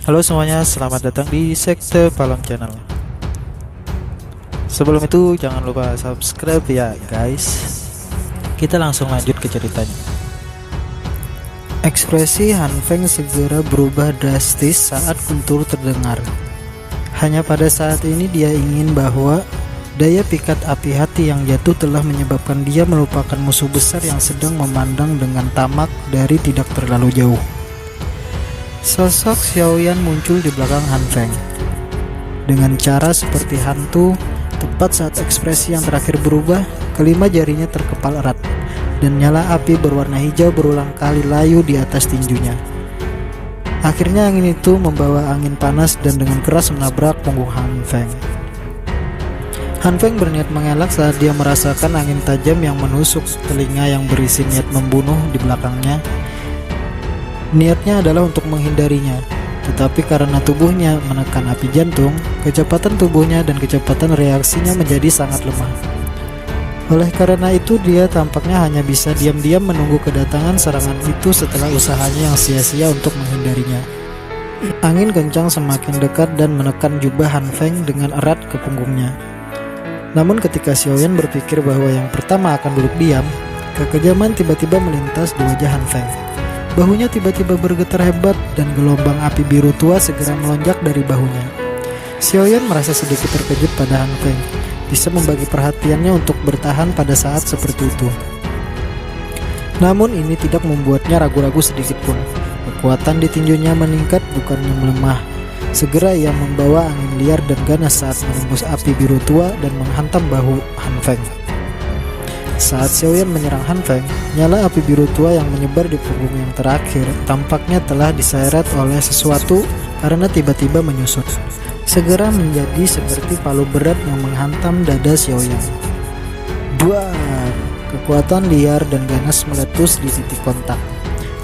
Halo semuanya, selamat datang di Sekte Palem Channel. Sebelum itu jangan lupa subscribe ya guys. Kita langsung lanjut ke ceritanya. Ekspresi Han Feng segera berubah drastis saat guntur terdengar. Hanya pada saat ini dia ingin bahwa daya pikat api hati yang jatuh telah menyebabkan dia melupakan musuh besar yang sedang memandang dengan tamak dari tidak terlalu jauh. Sosok Xiaoyan muncul di belakang Han Feng. Dengan cara seperti hantu, tepat saat ekspresi yang terakhir berubah, kelima jarinya terkepal erat, dan nyala api berwarna hijau berulang kali layu di atas tinjunya. Akhirnya angin itu membawa angin panas dan dengan keras menabrak punggung Han Feng. Han Feng berniat mengelak saat dia merasakan angin tajam yang menusuk telinga yang berisi niat membunuh di belakangnya. Niatnya adalah untuk menghindarinya, tetapi karena tubuhnya menekan api jantung, kecepatan tubuhnya dan kecepatan reaksinya menjadi sangat lemah. Oleh karena itu dia tampaknya hanya bisa diam-diam menunggu kedatangan serangan itu setelah usahanya yang sia-sia untuk menghindarinya. Angin kencang semakin dekat dan menekan jubah Han Feng dengan erat ke punggungnya. Namun ketika Xiaoyan berpikir bahwa yang pertama akan duduk diam, kekejaman tiba-tiba melintas di wajah Han Feng. Bahunya tiba-tiba bergetar hebat dan gelombang api biru tua segera melonjak dari bahunya. Xiaoyan merasa sedikit terkejut pada Han Feng, bisa membagi perhatiannya untuk bertahan pada saat seperti itu. Namun ini tidak membuatnya ragu-ragu sedikit pun. Kekuatan di tinjunya meningkat bukannya melemah. Segera ia membawa angin liar dan ganas saat menembus api biru tua dan menghantam bahu Han Feng. Saat Xiaoyan menyerang Han Feng, nyala api biru tua yang menyebar di punggung yang terakhir tampaknya telah diseret oleh sesuatu karena tiba-tiba menyusut. Segera menjadi seperti palu berat yang menghantam dada Xiaoyan. Buar! Kekuatan liar dan ganas meletus di titik kontak.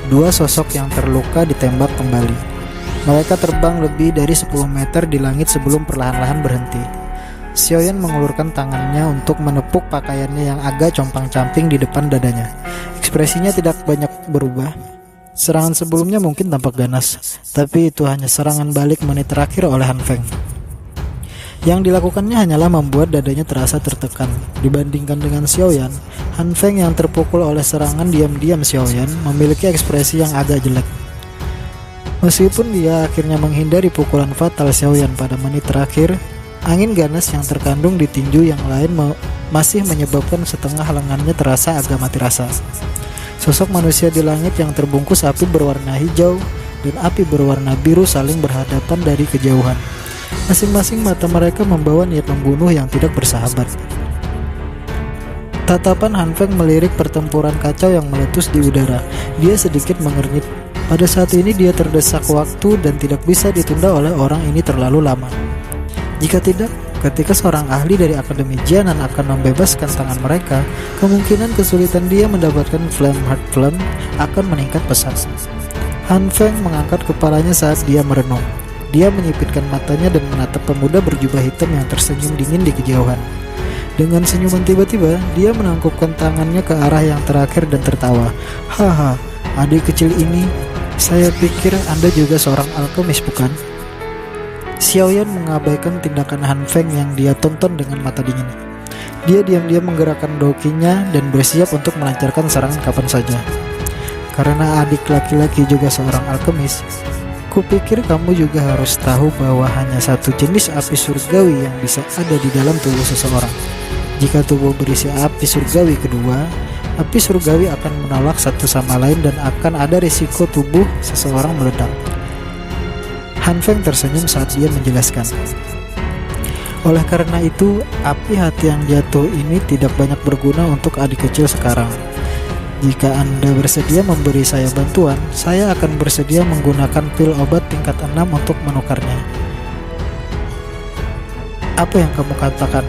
Dua sosok yang terluka ditembak kembali. Mereka terbang lebih dari 10 meter di langit sebelum perlahan-lahan berhenti. Xiaoyan mengulurkan tangannya untuk menepuk pakaiannya yang agak compang-camping di depan dadanya. Ekspresinya tidak banyak berubah. Serangan sebelumnya mungkin tampak ganas, tapi itu hanya serangan balik menit terakhir oleh Han Feng. Yang dilakukannya hanyalah membuat dadanya terasa tertekan. Dibandingkan dengan Xiaoyan, Han Feng yang terpukul oleh serangan diam-diam Xiaoyan memiliki ekspresi yang agak jelek. Meskipun dia akhirnya menghindari pukulan fatal Xiaoyan pada menit terakhir, angin ganas yang terkandung di tinju yang lain masih menyebabkan setengah lengannya terasa agak mati rasa. Sosok manusia di langit yang terbungkus api berwarna hijau dan api berwarna biru saling berhadapan dari kejauhan. Masing-masing mata mereka membawa niat membunuh yang tidak bersahabat. Tatapan Han Feng melirik pertempuran kacau yang meletus di udara. Dia sedikit mengernyit. Pada saat ini dia terdesak waktu dan tidak bisa ditunda oleh orang ini terlalu lama. Jika tidak, ketika seorang ahli dari Akademi Jianan akan membebaskan tangan mereka, kemungkinan kesulitan dia mendapatkan Flame Heart Flame akan meningkat pesat. Han Feng mengangkat kepalanya saat dia merenung. Dia menyipitkan matanya dan menatap pemuda berjubah hitam yang tersenyum dingin di kejauhan. Dengan senyuman tiba-tiba, dia menangkupkan tangannya ke arah yang terakhir dan tertawa. Haha, adik kecil ini, saya pikir Anda juga seorang alkemis bukan? Xiaoyan mengabaikan tindakan Han Feng yang dia tonton dengan mata dingin. Dia diam-diam menggerakkan dokinya dan bersiap untuk melancarkan serangan kapan saja. Karena adik laki-laki juga seorang alkemis, kupikir kamu juga harus tahu bahwa hanya satu jenis api surgawi yang bisa ada di dalam tubuh seseorang. Jika tubuh berisi api surgawi kedua, api surgawi akan menolak satu sama lain dan akan ada risiko tubuh seseorang meledak. Han Feng tersenyum saat dia menjelaskan. Oleh karena itu, api hati yang jatuh ini tidak banyak berguna untuk adik kecil sekarang. Jika Anda bersedia memberi saya bantuan, saya akan bersedia menggunakan pil obat tingkat 6 untuk menukarnya. Apa yang kamu katakan?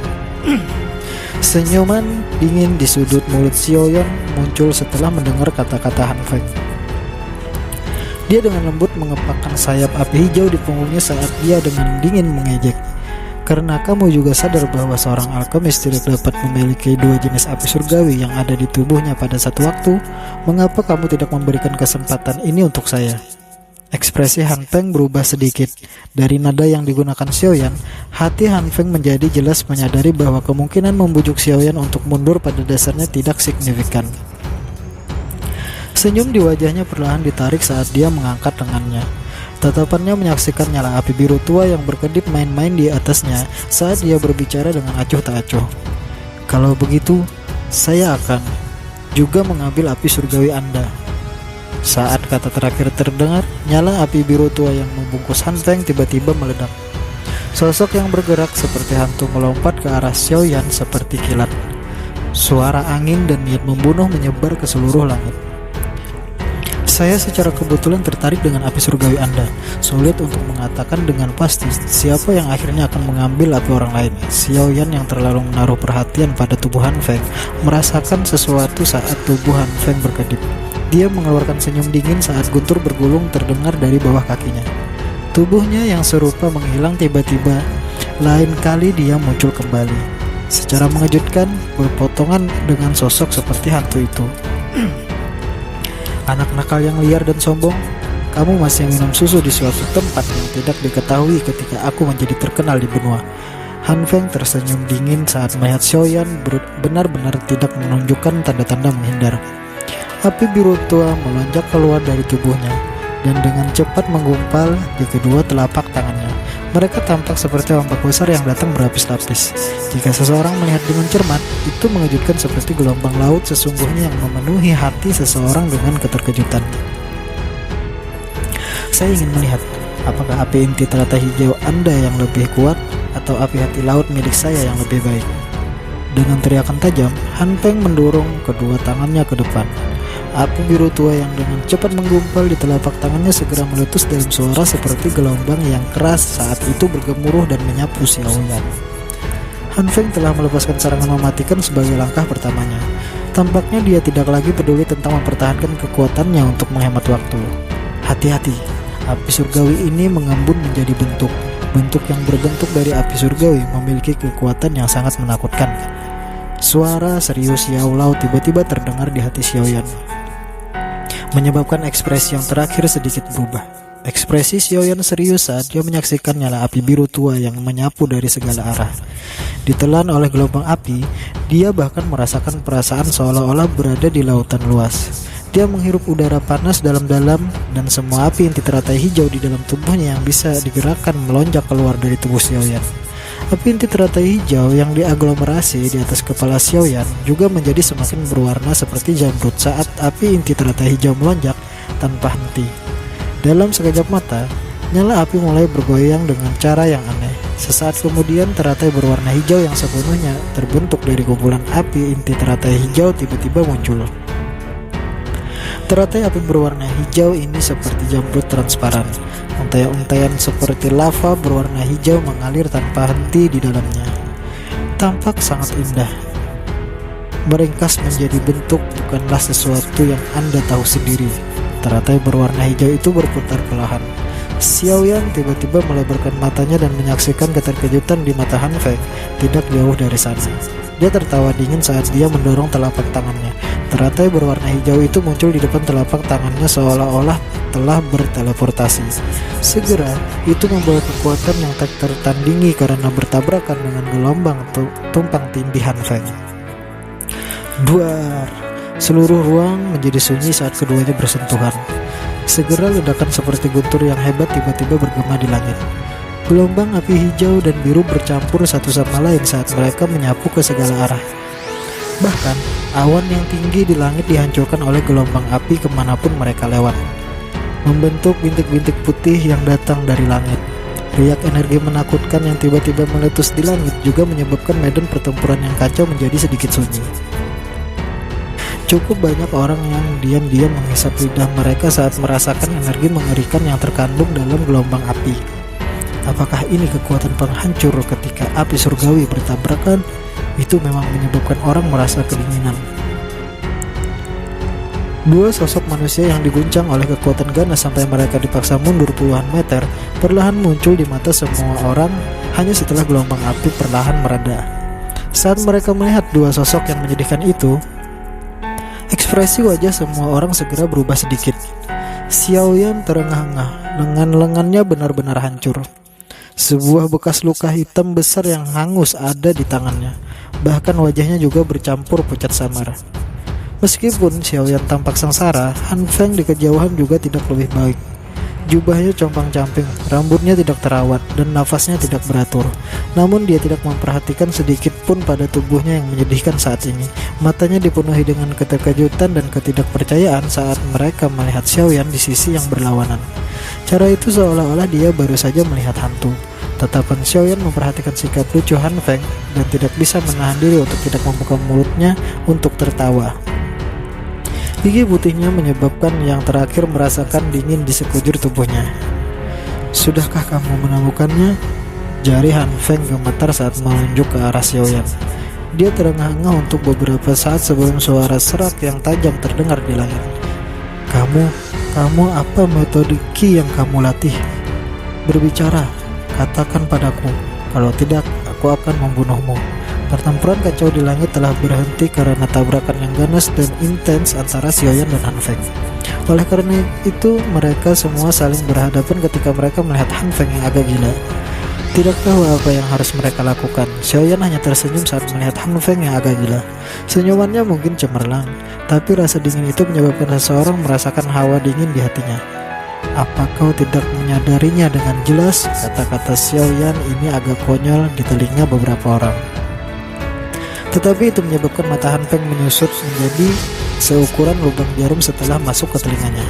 Senyuman dingin di sudut mulut Xiaoyan muncul setelah mendengar kata-kata Han Feng. Dia dengan lembut mengepakkan sayap api hijau di punggungnya saat dia dengan dingin mengejek. Karena kamu juga sadar bahwa seorang alkemis tidak dapat memiliki dua jenis api surgawi yang ada di tubuhnya pada satu waktu, mengapa kamu tidak memberikan kesempatan ini untuk saya? Ekspresi Han Feng berubah sedikit. Dari nada yang digunakan Xiaoyan, hati Han Feng menjadi jelas menyadari bahwa kemungkinan membujuk Xiaoyan untuk mundur pada dasarnya tidak signifikan. Senyum di wajahnya perlahan ditarik saat dia mengangkat lengannya. Tatapannya menyaksikan nyala api biru tua yang berkedip main-main di atasnya saat dia berbicara dengan acuh tak acuh. Kalau begitu, saya akan juga mengambil api surgawi Anda. Saat kata terakhir terdengar, nyala api biru tua yang membungkus Han Feng tiba-tiba meledak. Sosok yang bergerak seperti hantu melompat ke arah Xiaoyan seperti kilat. Suara angin dan niat membunuh menyebar ke seluruh langit. Saya secara kebetulan tertarik dengan api surgawi Anda. Sulit untuk mengatakan dengan pasti siapa yang akhirnya akan mengambil api orang lain. Xiaoyan yang terlalu menaruh perhatian pada tubuh Han Feng merasakan sesuatu saat tubuh Han Feng berkedip. Dia mengeluarkan senyum dingin saat guntur bergulung terdengar dari bawah kakinya. Tubuhnya yang serupa menghilang tiba-tiba. Lain kali dia muncul kembali. Secara mengejutkan, berpotongan dengan sosok seperti hantu itu. Anak nakal yang liar dan sombong, kamu masih minum susu di suatu tempat yang tidak diketahui ketika aku menjadi terkenal di benua. Han Feng tersenyum dingin saat melihat Xiaoyan benar-benar tidak menunjukkan tanda-tanda menghindar. Api biru tua melonjak keluar dari tubuhnya dan dengan cepat menggumpal di kedua telapak tangannya. Mereka tampak seperti ombak besar yang datang berlapis-lapis. Jika seseorang melihat dengan cermat, itu mengejutkan seperti gelombang laut sesungguhnya yang memenuhi hati seseorang dengan keterkejutan. Saya ingin melihat, apakah api inti teratai hijau Anda yang lebih kuat atau api hati laut milik saya yang lebih baik. Dengan teriakan tajam, Han Feng mendorong kedua tangannya ke depan. Api biru tua yang dengan cepat menggumpal di telapak tangannya segera meletus dalam suara seperti gelombang yang keras saat itu bergemuruh dan menyapu Xiaoyan. Han Feng telah melepaskan serangan mematikan sebagai langkah pertamanya. Tampaknya dia tidak lagi peduli tentang mempertahankan kekuatannya untuk menghemat waktu. Hati-hati, api surgawi ini mengembun menjadi bentuk. Bentuk yang berbentuk dari api surgawi memiliki kekuatan yang sangat menakutkan. Suara serius Yao Lao tiba-tiba terdengar di hati Xiaoyan, menyebabkan ekspresi yang terakhir sedikit berubah. Ekspresi Xiaoyan serius saat dia menyaksikan nyala api biru tua yang menyapu dari segala arah. Ditelan oleh gelombang api, dia bahkan merasakan perasaan seolah-olah berada di lautan luas. Dia menghirup udara panas dalam-dalam dan semua api inti teratai hijau di dalam tubuhnya yang bisa digerakkan melonjak keluar dari tubuh Xiaoyan. Api inti teratai hijau yang diaglomerasi di atas kepala Xiaoyan juga menjadi semakin berwarna seperti jamrut saat api inti teratai hijau melonjak tanpa henti. Dalam sekejap mata, nyala api mulai bergoyang dengan cara yang aneh. Sesaat kemudian teratai berwarna hijau yang sepenuhnya terbentuk dari kumpulan api inti teratai hijau tiba-tiba muncul. Teratai api berwarna hijau ini seperti jamrut transparan. Untaian-untaian seperti lava berwarna hijau mengalir tanpa henti di dalamnya. Tampak sangat indah. Meringkas menjadi bentuk bukanlah sesuatu yang Anda tahu sendiri. Teratai berwarna hijau itu berputar perlahan. Xiaoyan tiba-tiba melebarkan matanya dan menyaksikan keterkejutan di mata Han Feng tidak jauh dari sana. Dia tertawa dingin saat dia mendorong telapak tangannya. Teratai berwarna hijau itu muncul di depan telapak tangannya seolah-olah telah berteleportasi. Segera, itu membawa kekuatan yang tak tertandingi karena bertabrakan dengan gelombang tumpang tindih Han Feng. Duar! Seluruh ruang menjadi sunyi saat keduanya bersentuhan. Segera ledakan seperti guntur yang hebat tiba-tiba bergema di langit. Gelombang api hijau dan biru bercampur satu sama lain saat mereka menyapu ke segala arah. Bahkan, awan yang tinggi di langit dihancurkan oleh gelombang api kemanapun mereka lewat, membentuk bintik-bintik putih yang datang dari langit. Riak energi menakutkan yang tiba-tiba meletus di langit juga menyebabkan medan pertempuran yang kacau menjadi sedikit sunyi. Cukup banyak orang yang diam-diam menghisap lidah mereka saat merasakan energi mengerikan yang terkandung dalam gelombang api. Apakah ini kekuatan penghancur ketika api surgawi bertabrakan? Itu memang menyebabkan orang merasa kedinginan. Dua sosok manusia yang diguncang oleh kekuatan ganas sampai mereka dipaksa mundur puluhan meter perlahan muncul di mata semua orang hanya setelah gelombang api perlahan mereda. Saat mereka melihat dua sosok yang menyedihkan itu, ekspresi wajah semua orang segera berubah sedikit. Xiaoyan terengah-engah, lengan-lengannya benar-benar hancur. Sebuah bekas luka hitam besar yang hangus ada di tangannya. Bahkan wajahnya juga bercampur pucat samar. Meskipun Xiaoyan tampak sengsara, Han Feng di kejauhan juga tidak lebih baik. Jubahnya compang-camping, rambutnya tidak terawat, dan nafasnya tidak beratur. Namun dia tidak memperhatikan sedikit pun pada tubuhnya yang menyedihkan saat ini. Matanya dipenuhi dengan keterkejutan dan ketidakpercayaan saat mereka melihat Xiaoyan di sisi yang berlawanan. Cara itu seolah-olah dia baru saja melihat hantu. Tatapan Xiaoyan memperhatikan sikap lucu Han Feng dan tidak bisa menahan diri untuk tidak membuka mulutnya untuk tertawa. Gigi putihnya menyebabkan yang terakhir merasakan dingin di sekujur tubuhnya. "Sudahkah kamu menemukannya?" Jari Han Feng gemetar saat menunjuk ke arah Xiaoyan. Dia terengah-engah untuk beberapa saat sebelum suara serak yang tajam terdengar di langit. Kamu apa metode Qi yang kamu latih? Berbicara, katakan padaku. Kalau tidak, aku akan membunuhmu." Pertempuran kacau di langit telah berhenti karena tabrakan yang ganas dan intens antara Xiaoyan dan Han Feng. Oleh karena itu, mereka semua saling berhadapan ketika mereka melihat Han Feng yang agak gila. Tidak tahu apa yang harus mereka lakukan. Xiaoyan hanya tersenyum saat melihat Han Feng yang agak gila. Senyumannya mungkin cemerlang, tapi rasa dingin itu menyebabkan seseorang merasakan hawa dingin di hatinya. "Apa kau tidak menyadarinya dengan jelas?" Kata-kata Xiaoyan ini agak konyol di telinga beberapa orang. Tetapi itu menyebabkan mata Han Feng menyusut menjadi seukuran lubang jarum setelah masuk ke telinganya.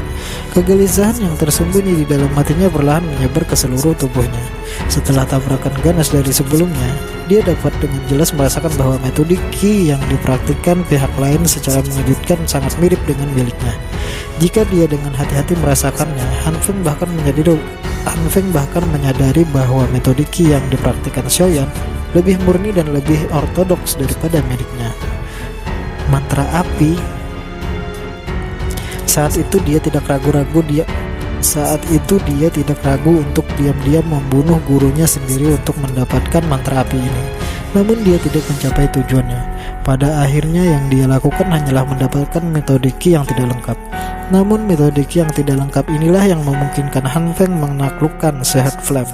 Kegelisahan yang tersembunyi di dalam hatinya perlahan menyebar ke seluruh tubuhnya. Setelah tabrakan ganas dari sebelumnya, dia dapat dengan jelas merasakan bahwa metode Qi yang dipraktikkan pihak lain secara mengejutkan sangat mirip dengan miliknya. Jika dia dengan hati-hati merasakannya, Han Feng bahkan menyadari bahwa metode Qi yang dipraktikkan Xiaoyan lebih murni dan lebih ortodoks daripada miliknya. Mantra api. Saat itu dia tidak ragu untuk diam-diam membunuh gurunya sendiri untuk mendapatkan mantra api ini. Namun dia tidak mencapai tujuannya. Pada akhirnya yang dia lakukan hanyalah mendapatkan metode Qi yang tidak lengkap. Namun metode Qi yang tidak lengkap inilah yang memungkinkan Han Feng menaklukkan sehat Flame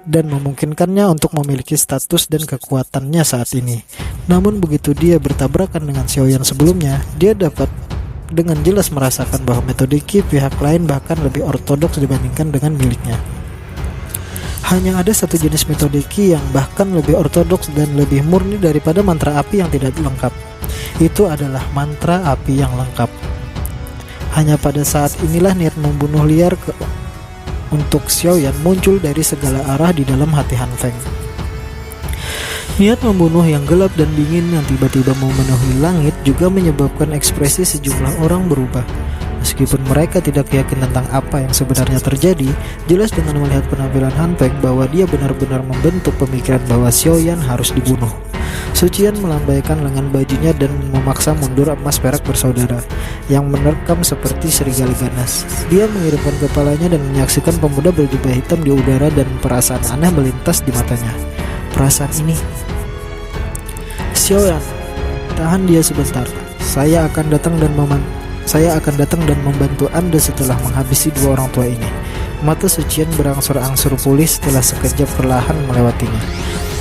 dan memungkinkannya untuk memiliki status dan kekuatannya saat ini. Namun begitu dia bertabrakan dengan Xiaoyan sebelumnya, dia dapat dengan jelas merasakan bahwa metode Qi pihak lain bahkan lebih ortodoks dibandingkan dengan miliknya. Hanya ada satu jenis metode Qi yang bahkan lebih ortodoks dan lebih murni daripada mantra api yang tidak lengkap. Itu adalah mantra api yang lengkap. Hanya pada saat inilah niat membunuh liar untuk Xiaoyan muncul dari segala arah di dalam hati Han Feng. Niat membunuh yang gelap dan dingin yang tiba-tiba memenuhi langit juga menyebabkan ekspresi sejumlah orang berubah. Meskipun mereka tidak yakin tentang apa yang sebenarnya terjadi, jelas dengan melihat penampilan Han Feng bahwa dia benar-benar membentuk pemikiran bahwa Xiaoyan harus dibunuh. Sucian melambaikan lengan bajunya dan memaksa mundur emas perak bersaudara yang menerkam seperti serigala ganas. Dia mengirimkan kepalanya dan menyaksikan pemuda berjubah hitam di udara dan perasaan aneh melintas di matanya. Perasaan ini, "Xiaoyan, tahan dia sebentar. Saya akan datang dan membantu Anda setelah menghabisi dua orang tua ini." Mata Sucian berangsur-angsur pulih setelah sekejap perlahan melewatinya.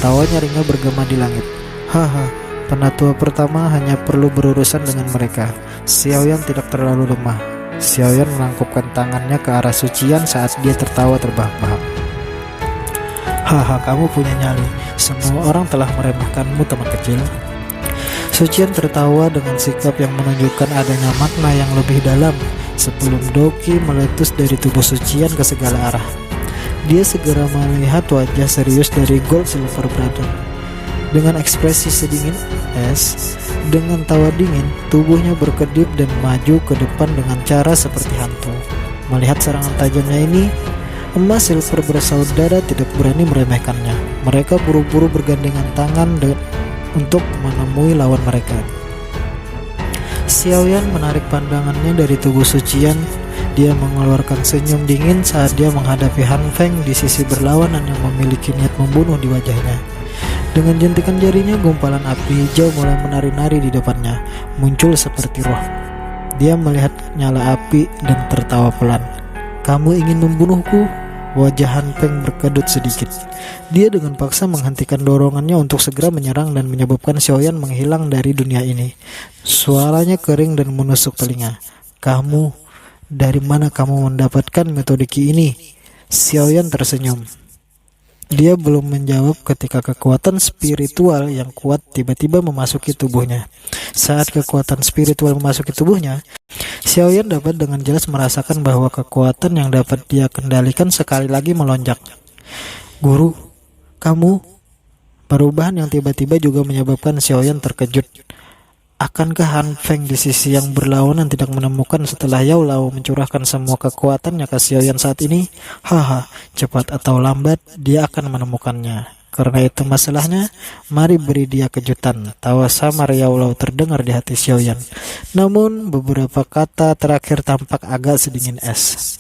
Tawanya ringan bergema di langit. "Haha, penatua pertama hanya perlu berurusan dengan mereka. Xiaoyan tidak terlalu lemah." Xiaoyan melangkupkan tangannya ke arah Sucian saat dia tertawa terbahak-bahak. "Haha, kamu punya nyali. Semua orang telah meremehkanmu, teman kecil." Sucian tertawa dengan sikap yang menunjukkan adanya makna yang lebih dalam sebelum Doqi meletus dari tubuh Sucian ke segala arah. Dia segera melihat wajah serius dari Gold Silver Brother. Dengan ekspresi sedingin es, dengan tawa dingin, tubuhnya berkedip dan maju ke depan dengan cara seperti hantu. Melihat serangan tajamnya ini, emas silver bersaudara tidak berani meremehkannya. Mereka buru-buru bergandengan tangan untuk menemui lawan mereka. Xiaoyan menarik pandangannya dari tubuh Sucian. Dia mengeluarkan senyum dingin saat dia menghadapi Han Feng di sisi berlawanan yang memiliki niat membunuh di wajahnya. Dengan jentikan jarinya, gumpalan api hijau mulai menari-nari di depannya, muncul seperti roh. Dia melihat nyala api dan tertawa pelan. "Kamu ingin membunuhku?" Wajah Han Feng berkedut sedikit. Dia dengan paksa menghentikan dorongannya untuk segera menyerang dan menyebabkan Xiaoyan menghilang dari dunia ini. Suaranya kering dan menusuk telinga. "Kamu, dari mana kamu mendapatkan metode Qi ini?" Xiaoyan tersenyum. Dia belum menjawab ketika kekuatan spiritual yang kuat tiba-tiba memasuki tubuhnya. Saat kekuatan spiritual memasuki tubuhnya, Xiaoyan dapat dengan jelas merasakan bahwa kekuatan yang dapat dia kendalikan sekali lagi melonjak. "Guru, kamu..." Perubahan yang tiba-tiba juga menyebabkan Xiaoyan terkejut. Akankah Han Feng di sisi yang berlawanan tidak menemukan setelah Yao Lao mencurahkan semua kekuatannya ke Xiaoyan saat ini? Haha, cepat atau lambat dia akan menemukannya. Karena itu masalahnya, mari beri dia kejutan. Tawa samar Yao Lao terdengar di hati Xiaoyan. Namun beberapa kata terakhir tampak agak sedingin es.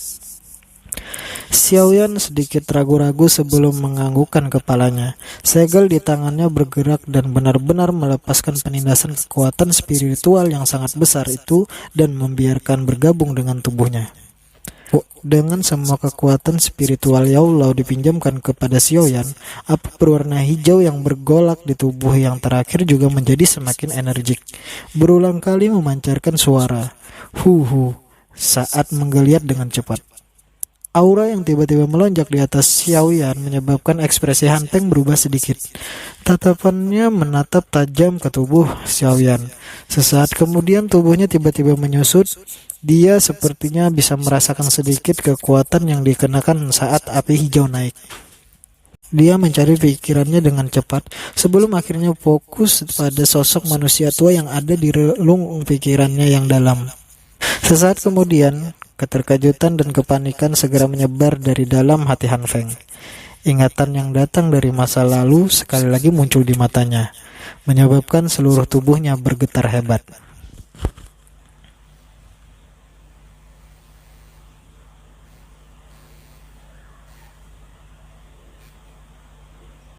Xiaoyan sedikit ragu-ragu sebelum menganggukkan kepalanya. Segel di tangannya bergerak dan benar-benar melepaskan penindasan kekuatan spiritual yang sangat besar itu dan membiarkan bergabung dengan tubuhnya. Dengan semua kekuatan spiritual Yao Lao dipinjamkan kepada Xiaoyan, api berwarna hijau yang bergolak di tubuh yang terakhir juga menjadi semakin energik. Berulang kali memancarkan suara hu saat menggeliat dengan cepat. Aura yang tiba-tiba melonjak di atas Xiaoyan menyebabkan ekspresi Han Feng berubah sedikit. Tatapannya menatap tajam ke tubuh Xiaoyan. Sesaat kemudian tubuhnya tiba-tiba menyusut. Dia sepertinya bisa merasakan sedikit kekuatan yang dikenakan saat api hijau naik. Dia mencari pikirannya dengan cepat sebelum akhirnya fokus pada sosok manusia tua yang ada di relung pikirannya yang dalam. Sesaat kemudian, keterkejutan dan kepanikan segera menyebar dari dalam hati Han Feng. Ingatan yang datang dari masa lalu sekali lagi muncul di matanya, menyebabkan seluruh tubuhnya bergetar hebat.